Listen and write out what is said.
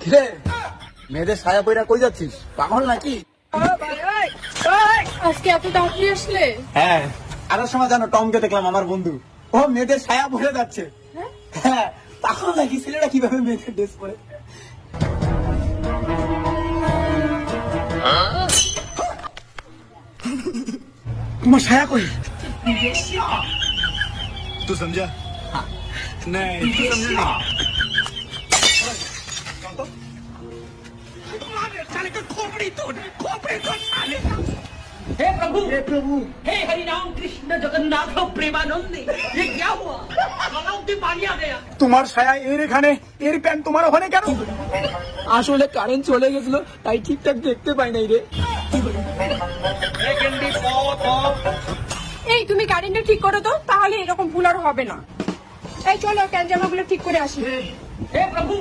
কিরে মেয়েদের ছায়া পইরা কই যাচ্ছিস, পাগল নাকি? আজকে এত তাড়াতাড়ি আসলে? হ্যাঁ, আসার সময় জানো টমকে দেখলাম আমার বন্ধু, ও মেয়েদের ছায়া পরে যাচ্ছে। হ্যাঁ, পাগল নাকি? ছেলেরা কিভাবে মেয়েদের ড্রেস পরে? তোমার ছায়া কই? तू समझा? नहीं तू समझा नहीं। हे प्रभु हे हरि राम कृष्ण जगन्नाथ प्रेमानंद ये क्या हुआ? गलाव की पानी आ गया। তোমার ছায়া এর এখানে, এর প্যান্ট তোমার ওখানে কেন? আসলে কারেন্ট চলে গেছিল, তাই ঠিকঠাক দেখতে পাই নাই রে। এই তুমি কারেন্টটা ঠিক করো তো, তাহলে এরকম ভুল আর হবে না। এই চলো ক্যান জামাগুলো ঠিক করে আসি। हे प्रभु